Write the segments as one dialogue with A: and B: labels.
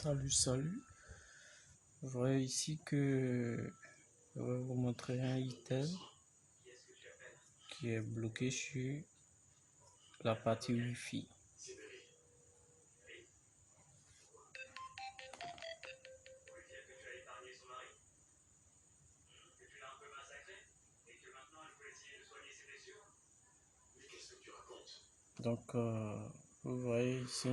A: Salut. Vous voyez ici que je vais vous montrer un item qui est bloqué sur la partie Wi-Fi. Donc, vous voyez ici,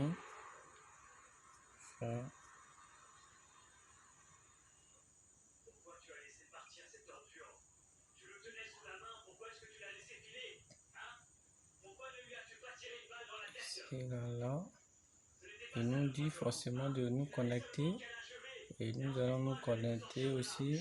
A: et là, il nous dit forcément de nous connecter et nous allons nous connecter aussi.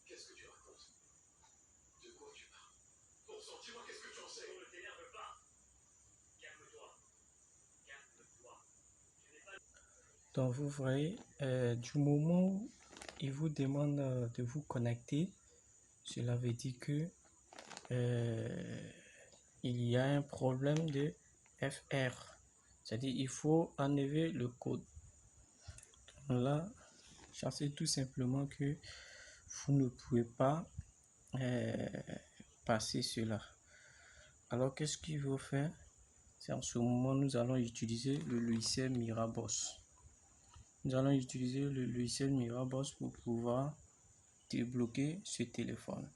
B: Qu'est-ce que tu racontes? De quoi tu parles? Bon sang, dis-moi, qu'est-ce que tu en sais? Ne t'énerve pas. Calme-toi. Calme-toi.
A: Donc, vous voyez, du moment où il vous demande de vous connecter, cela veut dire que il y a un problème de FR. C'est-à-dire il faut enlever le code. Donc là, c'est tout simplement que vous ne pouvez pas passer cela. Alors qu'est-ce qu'il faut faire? C'est en ce moment nous allons utiliser le logiciel Miraboss. Nous allons utiliser le logiciel Miraboss pour pouvoir débloquer ce téléphone.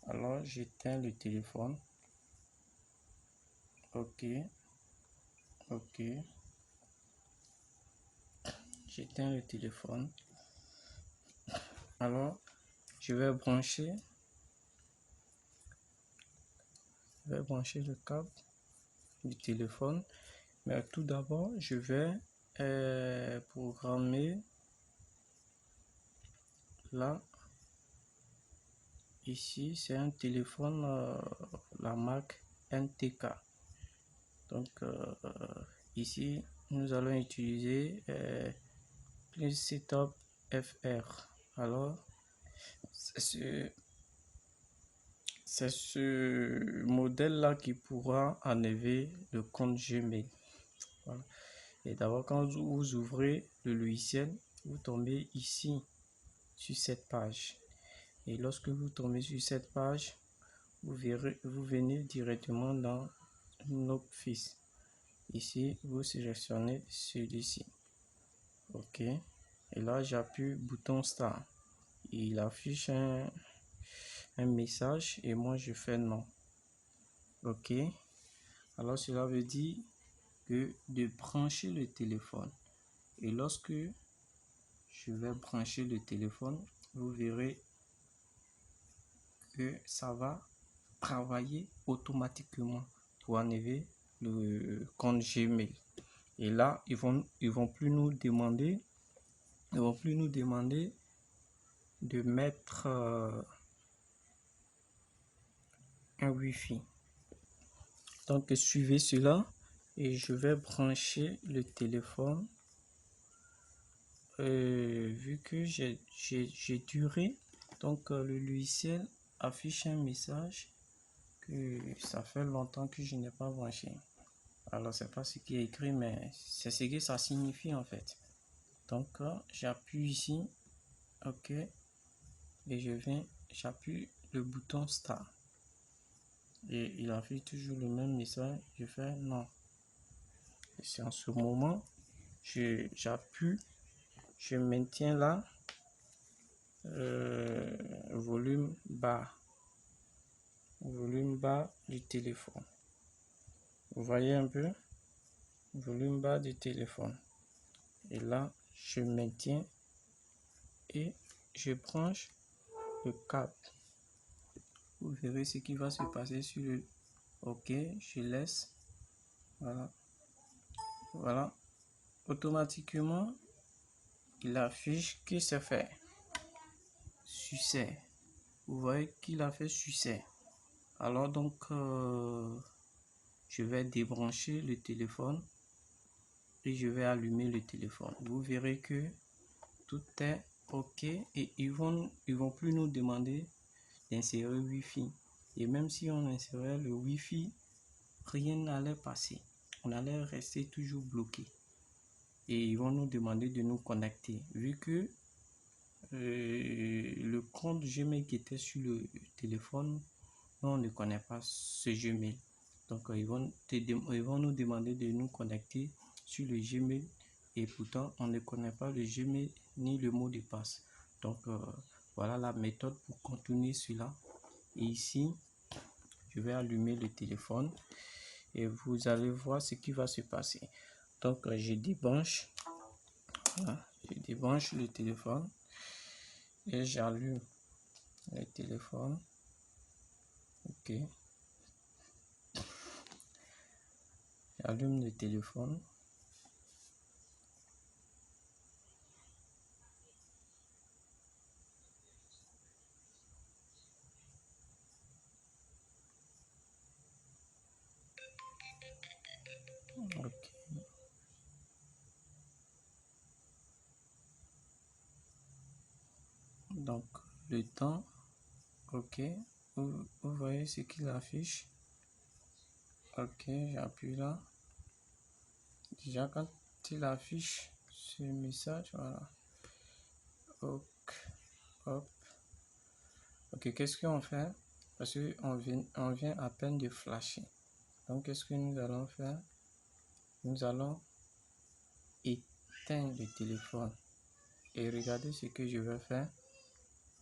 A: Alors j'éteins le téléphone. Ok. J'éteins le téléphone. Alors je vais brancher le câble du téléphone, mais tout d'abord je vais programmer là. Ici c'est un téléphone la marque NTK. Donc ici nous allons utiliser le setup FR. Alors c'est ce modèle là qui pourra enlever le compte Gmail. Voilà. Et d'abord quand vous ouvrez le logiciel, vous tombez ici sur cette page, et lorsque vous tombez sur cette page, vous venez directement dans Office. Ici vous sélectionnez celui-ci. Ok, et là j'appuie bouton start, il affiche un message et moi je fais non. Ok, alors cela veut dire que de brancher le téléphone, et lorsque je vais brancher le téléphone, vous verrez que ça va travailler automatiquement pour enlever le compte Gmail. Et là ils vont plus nous demander de mettre un Wi-Fi. Donc suivez cela et je vais brancher le téléphone. Vu que j'ai duré, donc le logiciel affiche un message que ça fait longtemps que je n'ai pas branché. Alors c'est pas ce qui est écrit, mais c'est ce que ça signifie en fait. Donc j'appuie ici, ok, et j'appuie le bouton start, et il affiche toujours le même message. Je fais non. Et c'est en ce moment j'appuie, je maintiens là, volume bas du téléphone. Vous voyez un peu, volume bas du téléphone, et là je maintiens et je branche le câble. Vous verrez ce qui va se passer sur le ok. Je laisse, voilà, automatiquement il affiche que c'est fait succès. Vous voyez qu'il a fait succès. Alors donc je vais débrancher le téléphone et je vais allumer le téléphone. Vous verrez que tout est OK et ils vont plus nous demander d'insérer Wi-Fi. Et même si on insérait le Wi-Fi, rien n'allait passer. On allait rester toujours bloqué. Et ils vont nous demander de nous connecter. Vu que le compte Gmail qui était sur le téléphone, nous, on ne connaît pas ce Gmail. Donc, ils vont nous demander de nous connecter sur le Gmail. Et pourtant, on ne connaît pas le Gmail ni le mot de passe. Donc, voilà la méthode pour contourner cela. Et ici, je vais allumer le téléphone et vous allez voir ce qui va se passer. Donc, je débranche. Voilà, je débranche le téléphone et j'allume le téléphone. OK. J'allume le téléphone. OK. Donc, le temps, OK. Vous voyez ce qu'il affiche. OK, j'appuie là. Déjà, quand il affiche ce message, voilà. OK. Hop. OK, qu'est-ce qu'on fait? Parce qu'on vient à peine de flasher. Donc, qu'est-ce que nous allons faire? Nous allons éteindre le téléphone. Et regardez ce que je vais faire.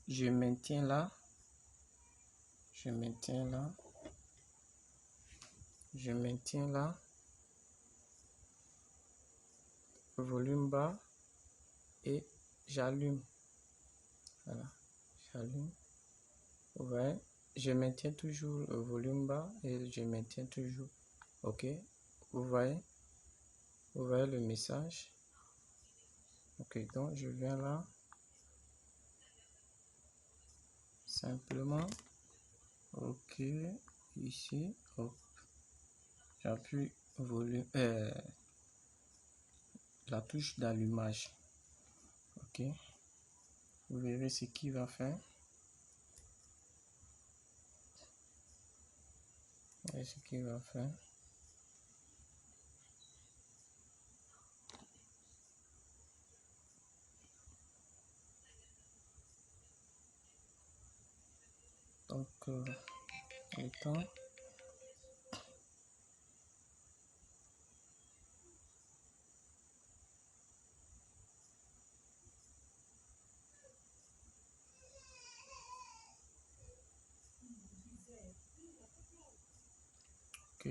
A: Je maintiens là. Je maintiens là. Je maintiens là. Volume bas. Et j'allume. Voilà. J'allume. Vous voyez, je maintiens toujours le volume bas et je maintiens toujours. OK. Vous voyez le message. OK, donc je viens là. Simplement. OK. Ici. Hop. J'appuie volume. La touche d'allumage. OK. Vous verrez ce qu'il va faire. Et ce qu'il va faire. Donc, le temps. OK.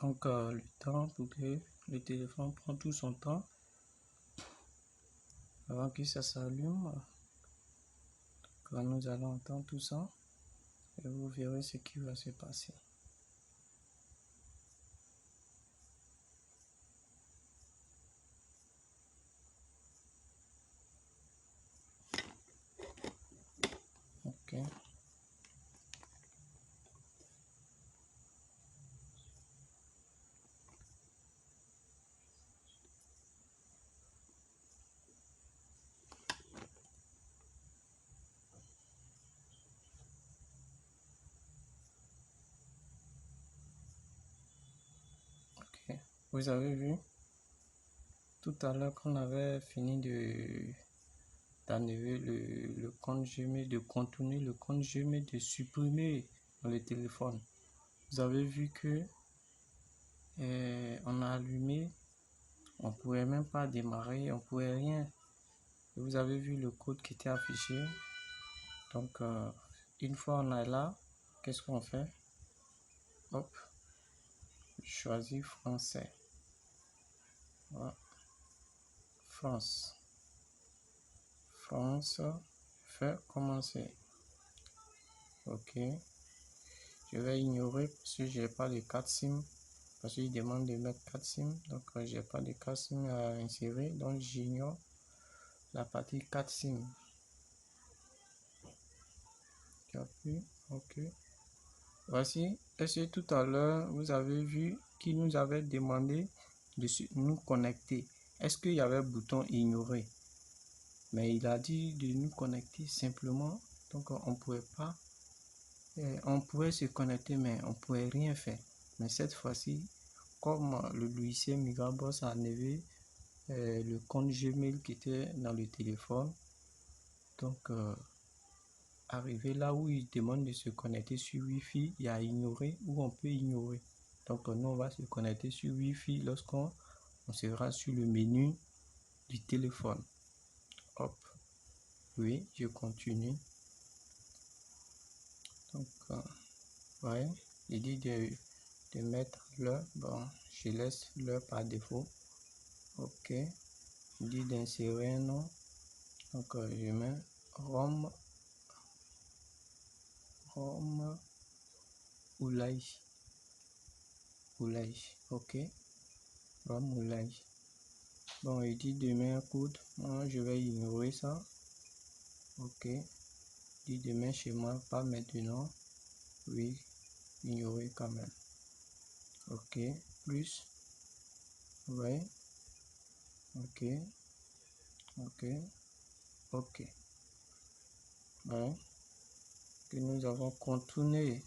A: Donc, le temps pour que le téléphone prend tout son temps avant que ça s'allume. Quand nous allons entendre tout ça, et vous verrez ce qui va se passer. OK. OK. Vous avez vu tout à l'heure qu'on avait fini d'enlever le compte Gmail, de contourner le compte Gmail, de supprimer dans le téléphone. Vous avez vu que on a allumé, on pouvait même pas démarrer, on pouvait rien. Et vous avez vu le code qui était affiché. Donc, une fois on est là, qu'est-ce qu'on fait? Hop, je choisis français. Voilà. France. France, faire commencer. Ok. Je vais ignorer parce que je n'ai pas les 4 SIM. Parce qu'il demande de mettre 4 SIM. Donc, je n'ai pas les 4 SIM à insérer. Donc, j'ignore la partie 4 SIM. J'appuie. Ok. Voici. Est-ce que tout à l'heure, vous avez vu qu'il nous avait demandé de nous connecter? Est-ce qu'il y avait le bouton ignorer? Mais il a dit de nous connecter simplement. Donc, on pouvait pas. On pouvait se connecter, mais on pouvait rien faire. Mais cette fois-ci, comme le logiciel Migraboss a enlevé le compte Gmail qui était dans le téléphone, donc arrivé là où il demande de se connecter sur Wi-Fi, il y a ignorer ou on peut ignorer. Donc nous on va se connecter sur Wi-Fi lorsqu'on sera sur le menu du téléphone. Hop, oui, je continue. Donc ouais, il dit de mettre l'heure. Bon, je laisse l'heure par défaut. Ok, il dit d'insérer un nom. Donc je mets Rome Oulay. Ok, Rome Oulay. Bon, il dit de mettre un code. Moi je vais ignorer ça. Ok, il dit de mettre chez moi, pas maintenant. Oui, ignorer quand même. Ok, plus. Ouais. Ok. Ouais. Que nous avons contourné.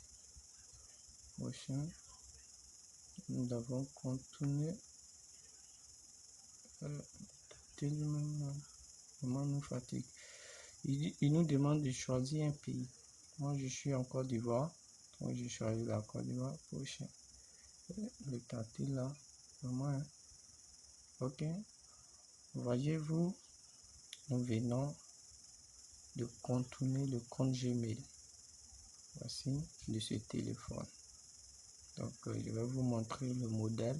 A: Prochain. Nous avons contourné. Tellement nous fatigue. Il nous demande de choisir un pays. Moi, je suis en Côte d'Ivoire. Donc, je choisis la Côte d'Ivoire. Prochain. Le tactile là. Vraiment. Hein? Ok. Voyez-vous, nous venons de contourner le compte Gmail. Voici de ce téléphone. Donc, je vais vous montrer le modèle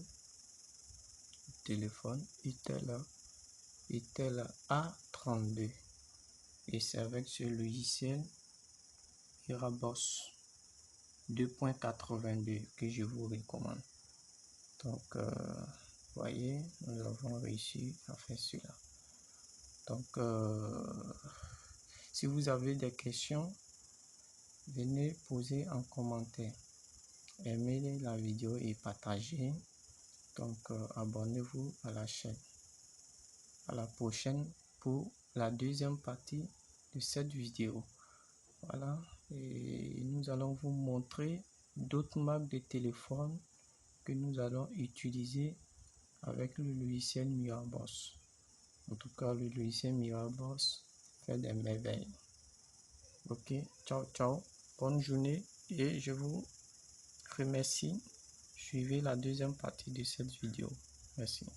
A: du téléphone Itel A32. Et c'est avec ce logiciel Migraboss 2.82 que je vous recommande. Donc, voyez, nous avons réussi à faire cela. Donc, si vous avez des questions, venez poser en commentaire. Aimez la vidéo et partagez. Donc, abonnez-vous à la chaîne. À la prochaine pour la deuxième partie de cette vidéo. Voilà, et nous allons vous montrer d'autres marques de téléphone que nous allons utiliser avec le logiciel Migraboss. En tout cas, le logiciel Migraboss fait des merveilles. Ok, ciao, ciao, bonne journée et je vous remercie. Suivez la deuxième partie de cette vidéo. Merci.